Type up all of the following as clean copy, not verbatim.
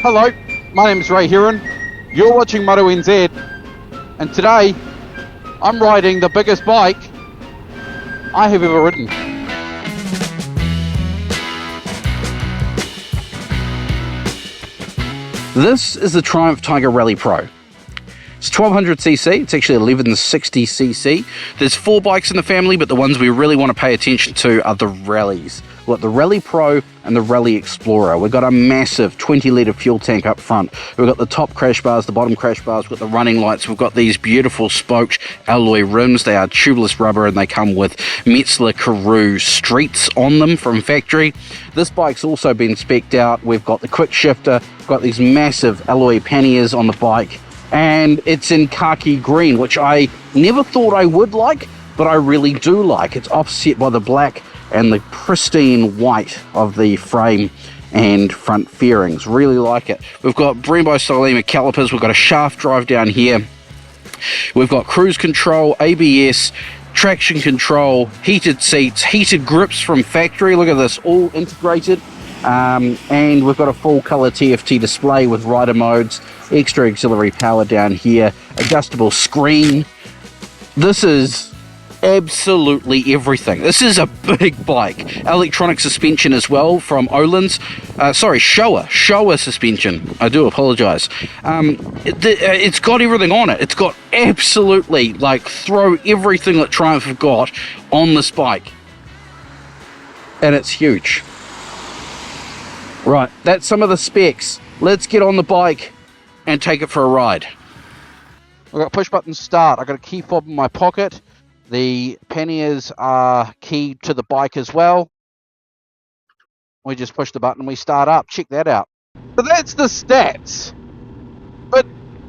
Hello, my name is Ray Heron. You're watching Moto NZ, and today I'm riding the biggest bike I have ever ridden. This is the Triumph Tiger Rally Pro. It's 1200cc, it's actually 1160cc. There's 4 bikes in the family, but the ones we really want to pay attention to are the rallies. We've got the Rally Pro and the Rally Explorer. We've got a massive 20-litre fuel tank up front. We've got the top crash bars, the bottom crash bars, we've got the running lights, we've got these beautiful spoked alloy rims. They are tubeless rubber and they come with Metzler Karoo streets on them from factory. This bike's also been spec'd out. We've got the quick shifter, we've got these massive alloy panniers on the bike, and it's in khaki green, which I never thought I would like, but I really do like. It's offset by the black and the pristine white of the frame and front fairings. Really like it. We've got Brembo Stylema calipers, we've got a shaft drive down here, we've got cruise control, ABS, traction control, heated seats, heated grips from factory. Look at this, all integrated. And we've got a full color TFT display with rider modes, extra auxiliary power down here, adjustable screen. This is absolutely everything. This is a big bike. Electronic suspension as well from Öhlins. Showa suspension. I do apologize. It's got everything on it. It's got absolutely, throw everything that Triumph have got on this bike. And it's huge. Right, that's some of the specs. Let's get on the bike and take it for a ride. I've got push button start. I've got a key fob in my pocket. The panniers are keyed to the bike as well. We just push the button and we start up. Check that out. But that's the stats. But,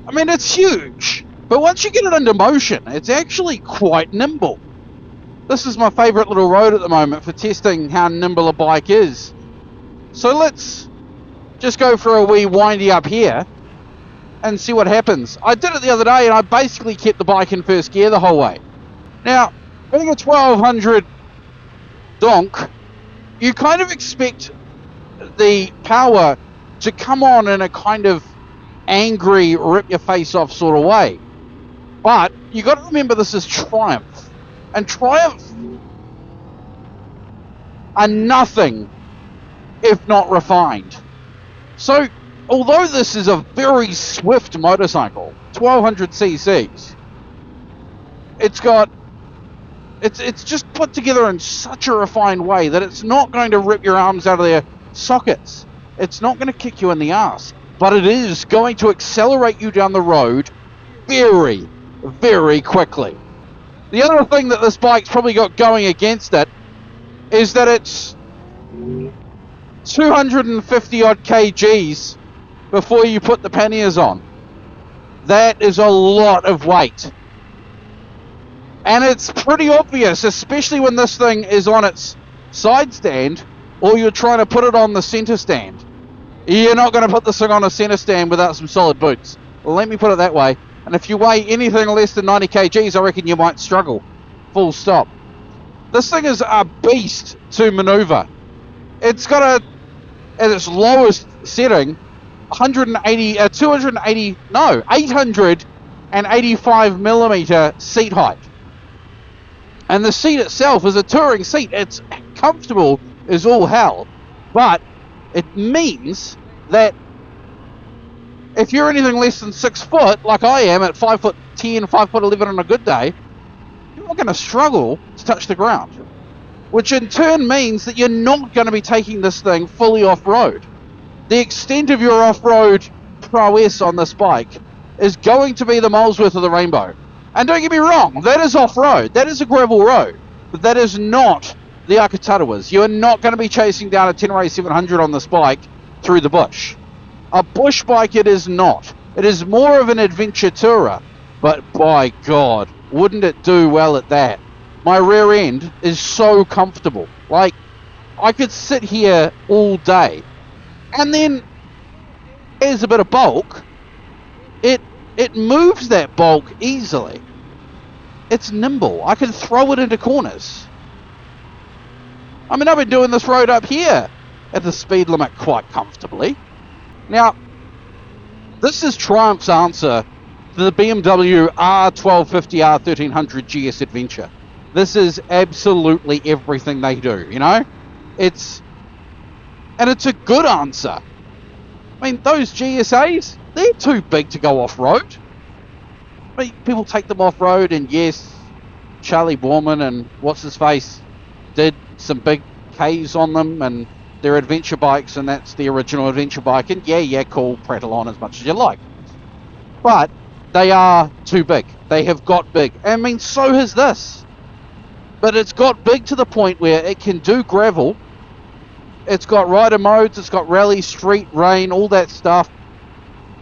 I mean, it's huge. But once you get it into motion, it's actually quite nimble. This is my favourite little road at the moment for testing how nimble a bike is. So let's just go for a wee windy up here and see what happens. I did it the other day and I basically kept the bike in first gear the whole way. Now, being a 1200 donk, you kind of expect the power to come on in a kind of angry, rip your face off sort of way. But you got to remember this is Triumph. And Triumph are nothing if not refined. So, although this is a very swift motorcycle, 1200 cc's, it's just put together in such a refined way that it's not going to rip your arms out of their sockets. It's not going to kick you in the ass, but it is going to accelerate you down the road very, very quickly. The other thing that this bike's probably got going against it is that it's 250 odd kgs before you put the panniers on. That is a lot of weight. And it's pretty obvious, especially when this thing is on its side stand or you're trying to put it on the center stand. You're not going to put this thing on a center stand without some solid boots. Well, let me put it that way. And if you weigh anything less than 90 kgs, I reckon you might struggle. Full stop. This thing is a beast to maneuver. It's got at its lowest setting, 885 millimeter seat height. And the seat itself is a touring seat. It's comfortable as all hell. But it means that if you're anything less than 6 foot, like I am at 5'10", 5'11" on a good day, you're not going to struggle to touch the ground. Which in turn means that you're not going to be taking this thing fully off-road. The extent of your off-road prowess on this bike is going to be the miles worth of the rainbow. And don't get me wrong, that is off-road, that is a gravel road, but that is not the Akatarawas. You are not going to be chasing down a Tenere 700 on this bike through the bush. A bush bike it is not. It is more of an adventure tourer, but by God, wouldn't it do well at that? My rear end is so comfortable. I could sit here all day. And then, as a bit of bulk, it moves that bulk easily. It's nimble. I can throw it into corners. I mean, I've been doing this road up here at the speed limit quite comfortably. Now, This is Triumph's answer to the BMW R1250 R1300 GS Adventure. This is absolutely everything they do, you know? It's a good answer. I mean, those GSAs, they're too big to go off-road. I mean, people take them off-road, and yes, Charlie Borman and what's-his-face did some big Ks on them, and they're adventure bikes, and that's the original adventure bike, and yeah, cool, prattle on as much as you like. But they are too big. They have got big. I mean, so has this. But it's got big to the point where it can do gravel. It's got rider modes, it's got rally, street, rain, all that stuff.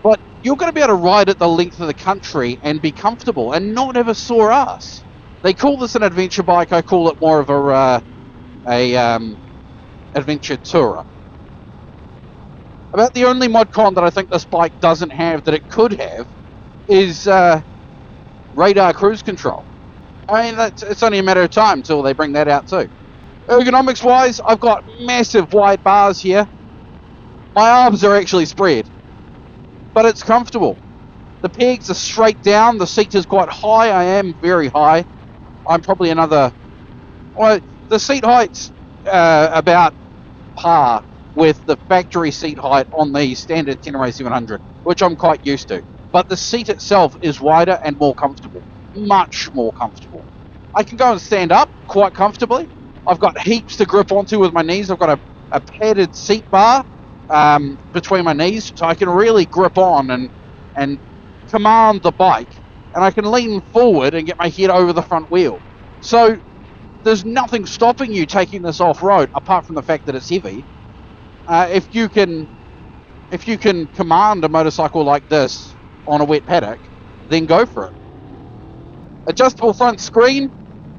But you're going to be able to ride it the length of the country and be comfortable and not have a sore ass. They call this an adventure bike. I call it more of a adventure tourer. About the only mod con that I think this bike doesn't have that it could have is radar cruise control. I mean, it's only a matter of time until they bring that out too. Ergonomics wise, I've got massive wide bars here. My arms are actually spread, but it's comfortable. The pegs are straight down, the seat is quite high. I am very high. I'm probably another, well, the seat height's about par with the factory seat height on the standard Tenere 700, which I'm quite used to. But the seat itself is wider and more comfortable, much more comfortable. I can go and stand up quite comfortably. I've got heaps to grip onto with my knees. I've got a padded seat bar between my knees, so I can really grip on and command the bike, and I can lean forward and get my head over the front wheel. So there's nothing stopping you taking this off-road apart from the fact that it's heavy. If you can command a motorcycle like this on a wet paddock, then go for it. Adjustable front screen.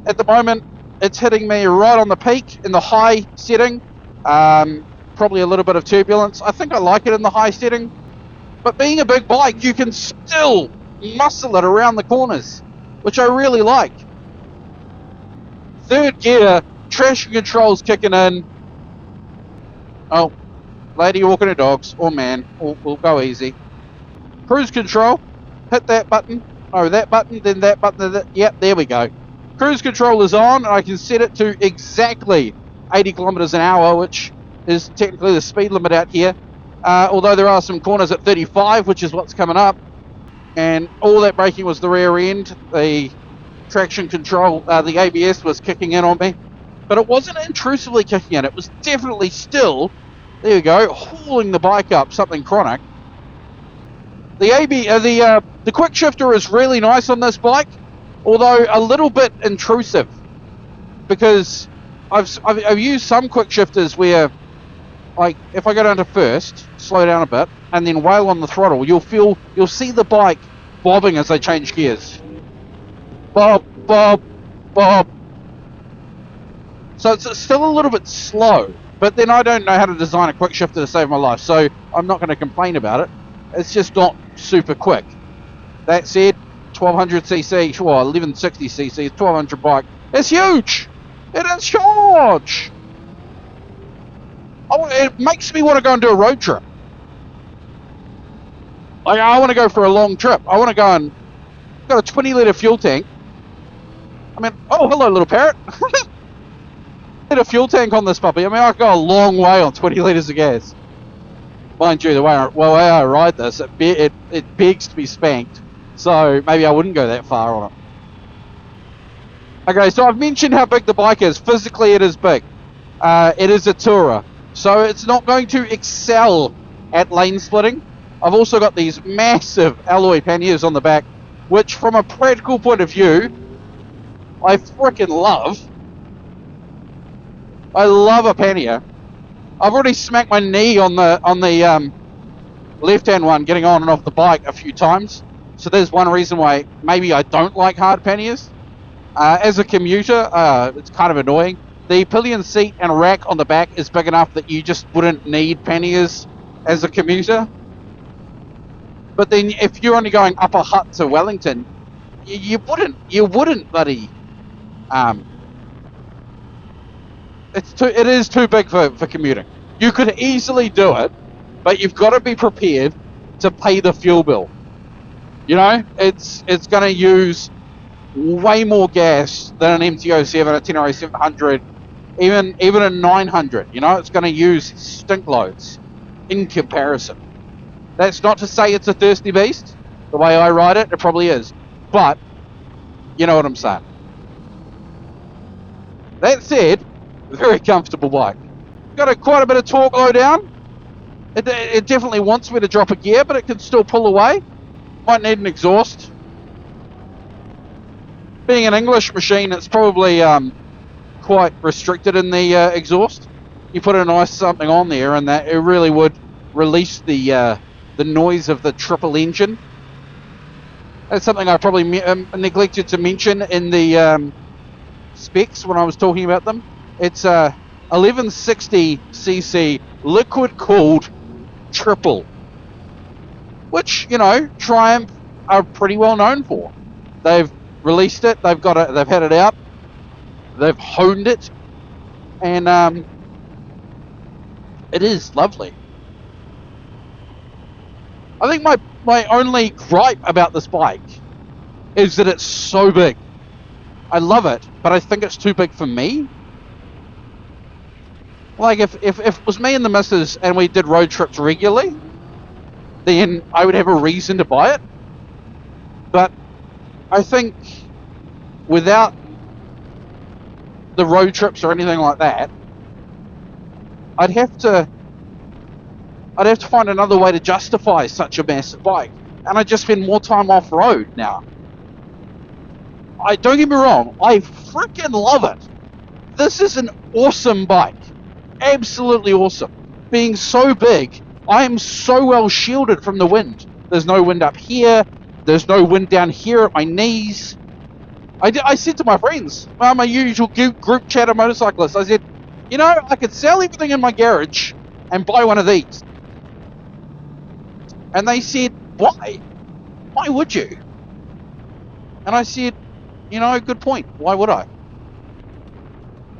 At the moment, it's hitting me right on the peak in the high setting. Probably a little bit of turbulence. I think I like it in the high setting. But being a big bike, you can still muscle it around the corners, which I really like. Third gear, traction control's kicking in. Oh, lady walking her dogs, or man, we'll go easy. Cruise control, hit that button. Oh, that button, then that button. Yep, there we go. Cruise control is on, and I can set it to exactly 80 kilometers an hour, which is technically the speed limit out here. Although there are some corners at 35, which is what's coming up. And all that braking was the rear end. The traction control, the ABS was kicking in on me. But it wasn't intrusively kicking in. It was definitely still, there you go, hauling the bike up, something chronic. The quick shifter is really nice on this bike, although a little bit intrusive, because I've used some quick shifters where, like, if I go down to first, slow down a bit, and then wail on the throttle, you'll see the bike bobbing as I change gears. Bob, bob, bob. So it's still a little bit slow, but then I don't know how to design a quick shifter to save my life, so I'm not going to complain about it. It's just not super quick. That said, 1200cc, well, 1160cc, 1200 bike, it's huge! It is huge! It makes me want to go and do a road trip. Like, I want to go for a long trip. I want to go and got a 20-litre fuel tank. I mean, oh, hello, little parrot. Get a fuel tank on this puppy. I mean, I can go a long way on 20 litres of gas. Mind you, the way I ride this, it begs to be spanked. So maybe I wouldn't go that far on it. Okay, so I've mentioned how big the bike is. Physically, it is big. It is a tourer, so it's not going to excel at lane splitting. I've also got these massive alloy panniers on the back, which from a practical point of view, I freaking love. I love a pannier. I've already smacked my knee on the left-hand one getting on and off the bike a few times. So there's one reason why maybe I don't like hard panniers. As a commuter, it's kind of annoying. The pillion seat and rack on the back is big enough that you just wouldn't need panniers as a commuter. But then if you're only going Upper Hutt to Wellington, you wouldn't bloody... It is too big for commuting. You could easily do it, but you've got to be prepared to pay the fuel bill. You know, it's going to use way more gas than an MT-07, a 10RA 700, even a 900. You know, it's going to use stink loads in comparison. That's not to say it's a thirsty beast. The way I ride it, it probably is. But you know what I'm saying. That said, very comfortable bike. Got quite a bit of torque low down. It definitely wants me to drop a gear, but it can still pull away. Might need an exhaust. Being an English machine, it's probably quite restricted in the exhaust. You put a nice something on there, and that it really would release the noise of the triple engine. That's something I probably neglected to mention in the specs when I was talking about them. It's a 1160cc liquid cooled triple, which, you know, Triumph are pretty well known for. They've released it, they've had it out, they've honed it, and it is lovely. I think my only gripe about this bike is that it's so big. I love it, but I think it's too big for me. Like, if it was me and the missus and we did road trips regularly, then I would have a reason to buy it. But I think without the road trips or anything like that, I'd have to find another way to justify such a massive bike, and I just spend more time off road now. Don't get me wrong, I freaking love it. This is an awesome bike, absolutely awesome. Being so big, I am so well shielded from the wind. There's no wind up here. There's no wind down here at my knees. I said to my friends, my usual group chat of motorcyclists, I said, you know, I could sell everything in my garage and buy one of these. And they said, why? Why would you? And I said, you know, good point. Why would I?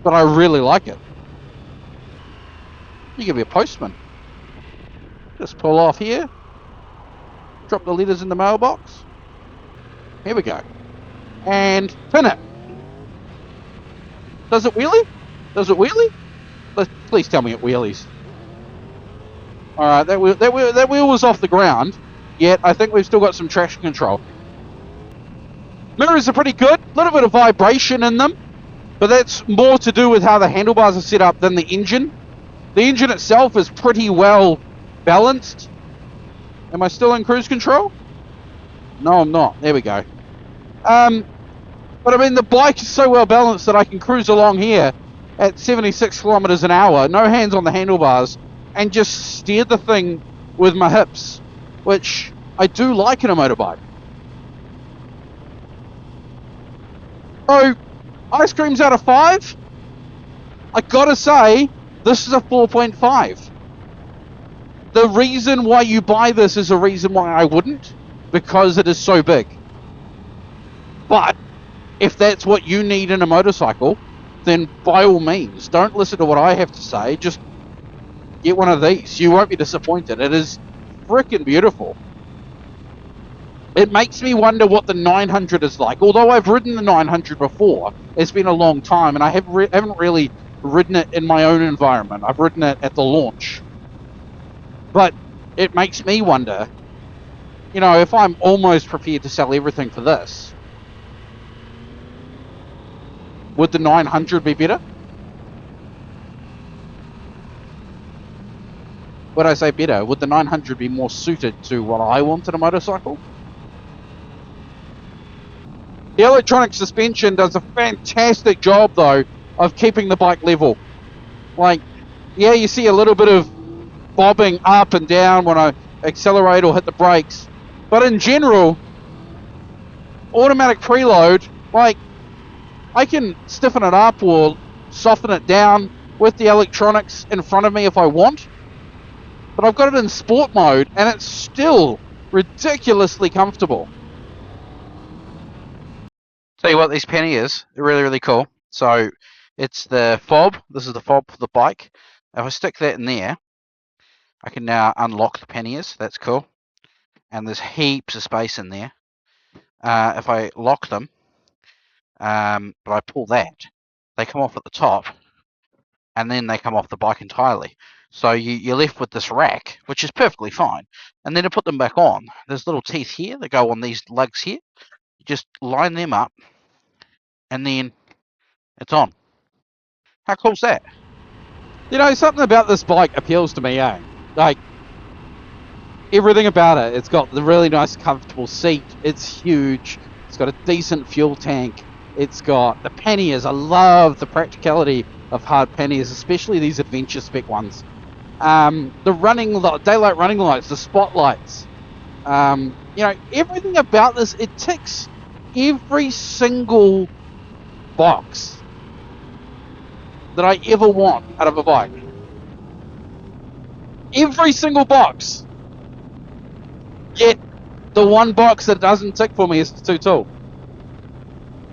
But I really like it. You can be a postman. Just pull off here. Drop the letters in the mailbox. Here we go. And pin it. Does it wheelie? Does it wheelie? Please tell me it wheelies. Alright, that wheel was off the ground, yet I think we've still got some traction control. Mirrors are pretty good, a little bit of vibration in them, but that's more to do with how the handlebars are set up than the engine. The engine itself is pretty well balanced. Am I still in cruise control? No, I'm not. There we go. But I mean, the bike is so well balanced that I can cruise along here at 76 kilometers an hour, no hands on the handlebars, and just steer the thing with my hips, which I do like in a motorbike. So, ice creams out of 5? I gotta say, this is a 4.5. The reason why you buy this is a reason why I wouldn't, because it is so big. But if that's what you need in a motorcycle, then by all means, don't listen to what I have to say, just get one of these. You won't be disappointed. It is freaking beautiful. It makes me wonder what the 900 is like. Although I've ridden the 900 before, it's been a long time, and I haven't really ridden it in my own environment. I've ridden it at the launch. But it makes me wonder, you know, if I'm almost prepared to sell everything for this, would the 900 be better? When I say better, would the 900 be more suited to what I want in a motorcycle? The electronic suspension does a fantastic job, though, of keeping the bike level. Like, yeah, you see a little bit of bobbing up and down when I accelerate or hit the brakes. But in general, automatic preload, like, I can stiffen it up or soften it down with the electronics in front of me if I want. But I've got it in sport mode, and it's still ridiculously comfortable. Tell you what, these panniers are really, really cool. So it's the fob. This is the fob for the bike. If I stick that in there, I can now unlock the panniers. That's cool. and there's heaps of space in there. If I lock them, but I pull that, they come off at the top, and then they come off the bike entirely. So you're left with this rack, which is perfectly fine. And then to put them back on, there's little teeth here that go on these lugs here. You just line them up, and then it's on. How cool's that? You know, something about this bike appeals to me, eh? Like, everything about it. It's got the really nice, comfortable seat. It's huge. It's got a decent fuel tank. It's got the panniers. I love the practicality of hard panniers, especially these adventure spec ones. The daylight running lights, the spotlights. You know, everything about this, it ticks every single box that I ever want out of a bike. Every single box. Yet, the one box that doesn't tick for me is too tall.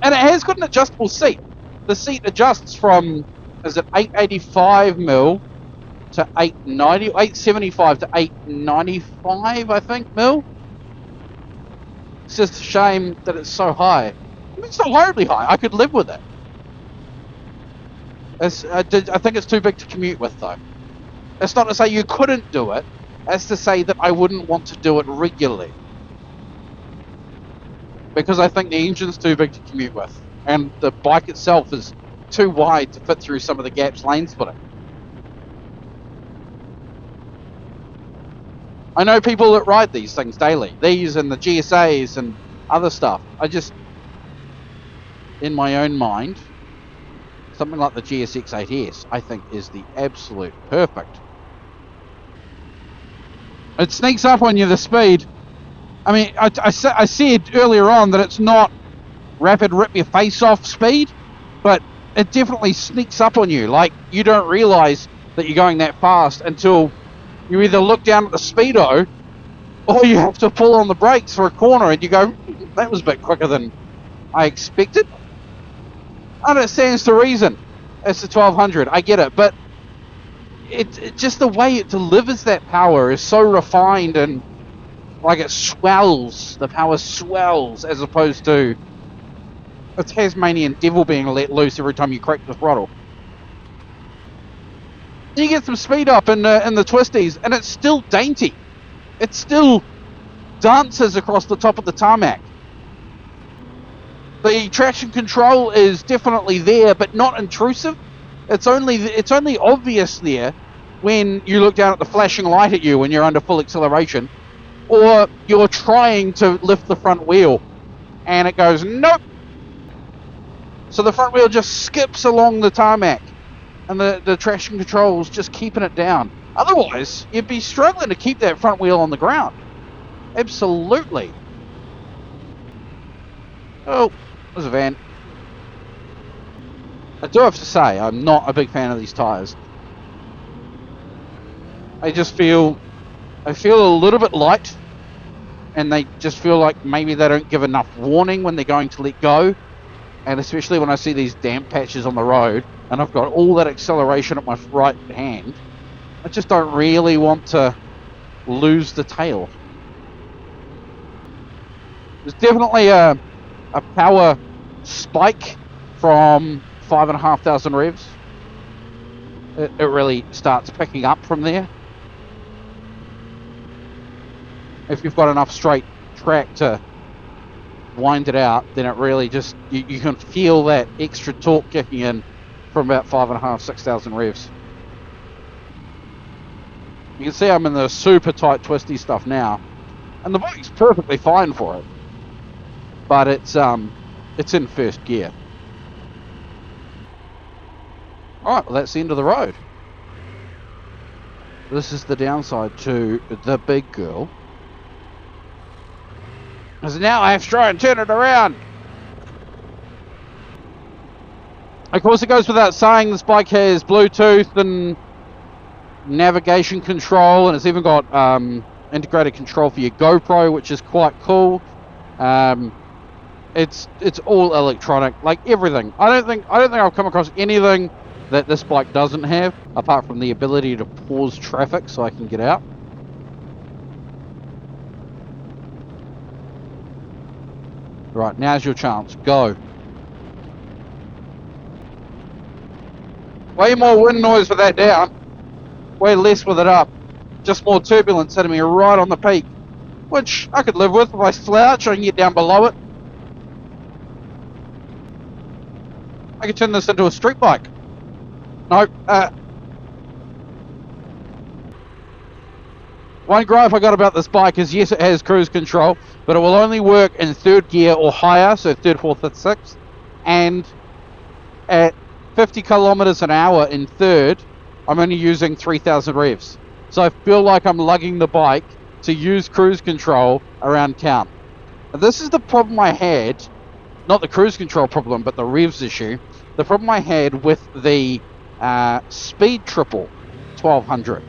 And it has got an adjustable seat. The seat adjusts from, is it 885mm to 875 to 895, I think, mil. It's just a shame that it's so high. I mean, it's not horribly high. I could live with it. I think it's too big to commute with, though. It's not to say you couldn't do it. It's to say that I wouldn't want to do it regularly. Because I think the engine's too big to commute with. And the bike itself is too wide to fit through some of the gaps lanes put in. I know people that ride these things daily. These and the GSAs and other stuff. I just, in my own mind, something like the GSX-8S, I think is the absolute perfect. It sneaks up on you, the speed. I mean, I said earlier on that it's not rapid rip your face off speed, but it definitely sneaks up on you. Like, you don't realise that you're going that fast until you either look down at the speedo or you have to pull on the brakes for a corner and you go, that was a bit quicker than I expected. And it stands to reason. It's the 1200, I get it, but it just the way it delivers that power is so refined, and like it swells, the power swells, as opposed to a Tasmanian devil being let loose every time you crack the throttle. You get some speed up in the twisties, and it's still dainty. It still dances across the top of the tarmac. The traction control is definitely there, but not intrusive. It's only obvious there when you look down at the flashing light at you when you're under full acceleration, or you're trying to lift the front wheel, and it goes, nope. So the front wheel just skips along the tarmac, and the traction control's just keeping it down. Otherwise, you'd be struggling to keep that front wheel on the ground. Absolutely. Oh, there's a van. I do have to say, I'm not a big fan of these tyres. I feel a little bit light, and they just feel like maybe they don't give enough warning when they're going to let go. And especially when I see these damp patches on the road, and I've got all that acceleration at my right hand, I just don't really want to lose the tail. There's definitely a power spike from 5,500 revs. It really starts picking up from there. If you've got enough straight track to wind it out, then it really just, you can feel that extra torque kicking in from about 5,500, 6,000 revs. You can see I'm in the super tight twisty stuff now, and the bike's perfectly fine for it, but it's in first gear. Alright, well, that's the end of the road. This is the downside to the big girl. Because now I have to try and turn it around. Of course, it goes without saying, this bike has Bluetooth and navigation control, and it's even got integrated control for your GoPro, which is quite cool. It's all electronic, like everything. I don't think I've come across anything that this bike doesn't have, apart from the ability to pause traffic so I can get out. Right, now's your chance. Go. Way more wind noise with that down. Way less with it up. Just more turbulence hitting me right on the peak. Which I could live with. If I slouch, I can get down below it. I could turn this into a street bike. Nope. One gripe I got about this bike is, yes, it has cruise control, but it will only work in third gear or higher, so third, fourth, fifth, sixth. And at 50 kilometers an hour in third, I'm only using 3,000 revs. So I feel like I'm lugging the bike to use cruise control around town. And this is the problem I had, not the cruise control problem, but the revs issue. The problem I had with the Speed Triple 1200.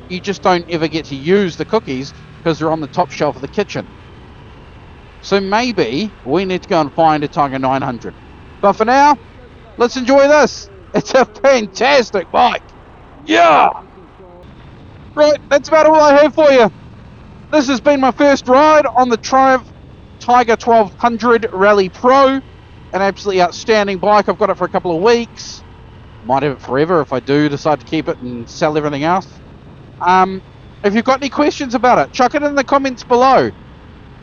You just don't ever get to use the cookies because they're on the top shelf of the kitchen. So maybe we need to go and find a Tiger 900. But for now, let's enjoy this. It's a fantastic bike. Yeah! Right, that's about all I have for you. This has been my first ride on the Triumph Tiger 1200 Rally Pro. An absolutely outstanding bike. I've got it for a couple of weeks. Might have it forever if I do decide to keep it and sell everything else. If you've got any questions about it, chuck it in the comments below.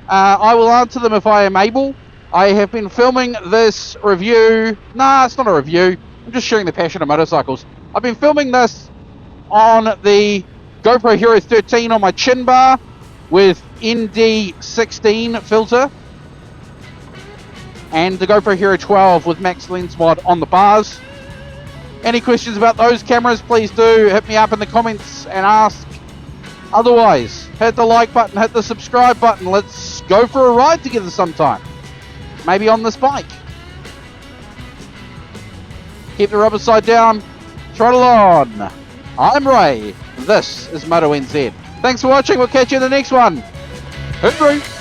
I will answer them if I am able. I have been filming this review. Nah, it's not a review. I'm just sharing the passion of motorcycles. I've been filming this on the GoPro Hero 13 on my chin bar with ND16 filter. And the GoPro Hero 12 with max lens mod on the bars. Any questions about those cameras, please do hit me up in the comments and ask. Otherwise, hit the like button, hit the subscribe button. Let's go for a ride together sometime. Maybe on this bike. Keep the rubber side down. Throttle on. I'm Ray. This is Moto NZ. Thanks for watching. We'll catch you in the next one. Hooroo!